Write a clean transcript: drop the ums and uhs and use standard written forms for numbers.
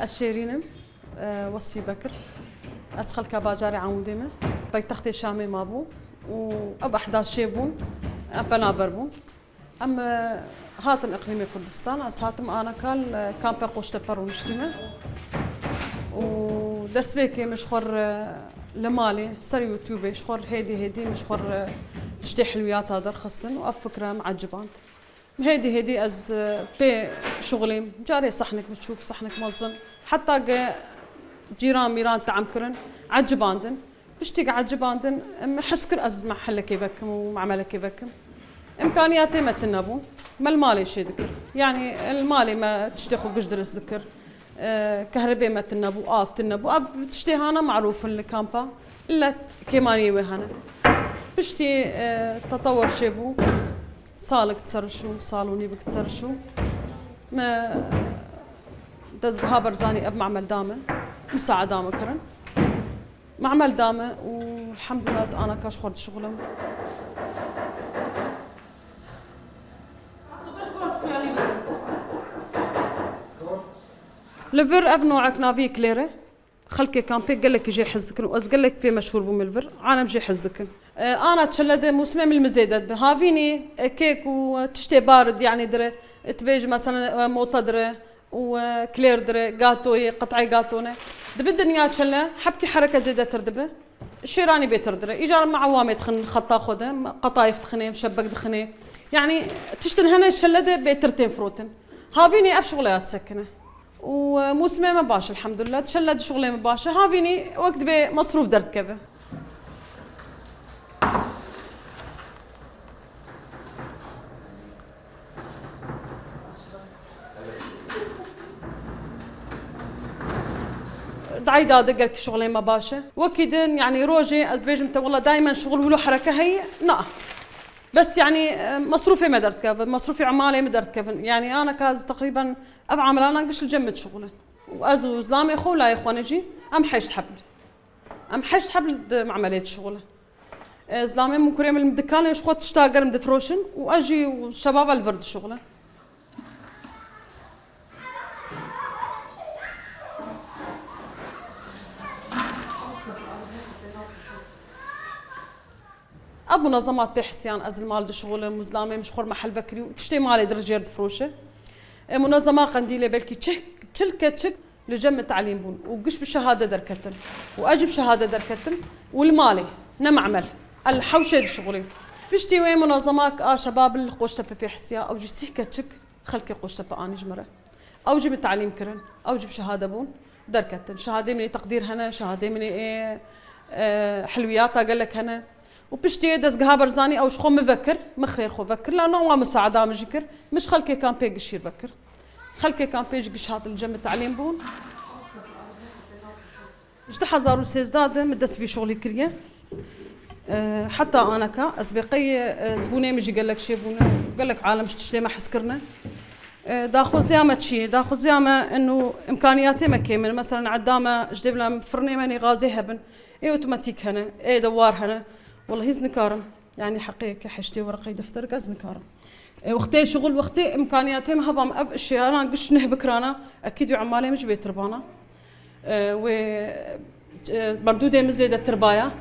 الشيرينم وصفي بكر أسخل كباجاري عموديمة بيتختي شامي مابو وأب 11 شيبون أبنا بربون أما هاتم إقليمي كردستان أس هاتم أنا كان بقوشت برونشتيمة ودس بيكي مشخور لمالي سر يوتيوبي شخور هيدي مشخور تشتي حلويات هذا خاصة وأفكرة معجبان هيدي از بي شغلي جاري صحنك بتشوف صحنك مظن حتى جيران ميران تعمكرن عجباندن بشتيق عجباندن حسكر از محل كيفكم ومعمل كيفكم امكانياتي ما تنبون ما المالي شي ذكر يعني المالي ما تشتخو قجدرس ذكر كهرباء ما تنبو تنبو تشتي هانا معروف الكامبا الا كيماني وهنا بشتي تطور شيبو صالك تسرشو صالوني بك تسرشو ما دزقها برزاني اب معمل دامه مساعدة مكرن معمل دامه والحمد لله انا كاش خرج شغلم لفر اف نوعك نافي كليره خلكي كامبي قال لك يجي حزدكن واز قال لك بي مشهور بملفر انا بجي حزدكن انا تشلد موسمي من المزيدات بهافيني كيك وتشتي بارد يعني دري تبيج مثلا موطه دري وكلير دري جاتوي قطعي جاتونه دب الدنيا تشلا حبكي حركه زياده تردبه شيراني بيت تردره ايجار مع عوامي تخن خطا خده قطايف تخني مشبك دخني يعني تشتن هنا شلده بيترتين فروتن هافيني اف شغلات سكنه وموسمي ما باش الحمد لله تشلد شغلي ما باش هافيني وقت بمصروف درت كذا دعيدا دقلك شغلي ما باشا وكيدن يعني روجي ازبيجمت والله دائما شغل ولو حركه هي لا بس يعني مصروفي ما درت كيف مصروفي عمالي ما درت كيف يعني انا كاز تقريبا ابعمل انا قش الجمد شغله وازو زلامي اخو لا يا اخوان اجي ام حشت حبل معمليه شغله زلامي ممكن يعمل مدكان يشخوت تشتاقر مدفروشن واجي وشباب الفرد شغله ابو منظمات بحسيان از المال شغل مزلامه مش خور محل بكري وتشتي مالي درجه فروشه منظمات قنديله بلكي تشك لجمع تعليم بون وقش بشهاده دركتن واجب شهاده دركتن والمالي نمعمل الحوشه شغلي بشتي وين منظمات شباب القوشته بحسيا او جي سيكتشك خلكي قوشته باني جمره او جيب التعليم كرن او جيب شهاده بون دركتن شهاده مني تقدير هنا شهاده مني حلويات قال لك هنا وبشتي دزقها برزاني او شخو مفكر مخير خو فكر لانه هو مساعده مجكر مش خلكي كان بيج يشير بكر خلكي كان بيج قش هات الجمع التعليم بون جد حزارو سيزداد مدس في شغلي كريه حتى انا كاسبقي زبوني مجي قال لك شي بونه قال لك عالم تشتري ما حسكرنا داخل زيامه شي داخل زيامه انه امكانياتي ما كيمن مثلا عدامه جدب لهم فرني ماني غازي هبن اي اوتوماتيك هنا اي دوار هنا والله هيز نكارم يعني حقيقة حشتي ورقي دفتر قاز نكارم وقتي شغل وقتي امكانياتي ما هبام اب اشياء انا قش نهبكرانا اكيد عمالي مش بيت ربانا و مردودة مزيدة تربايا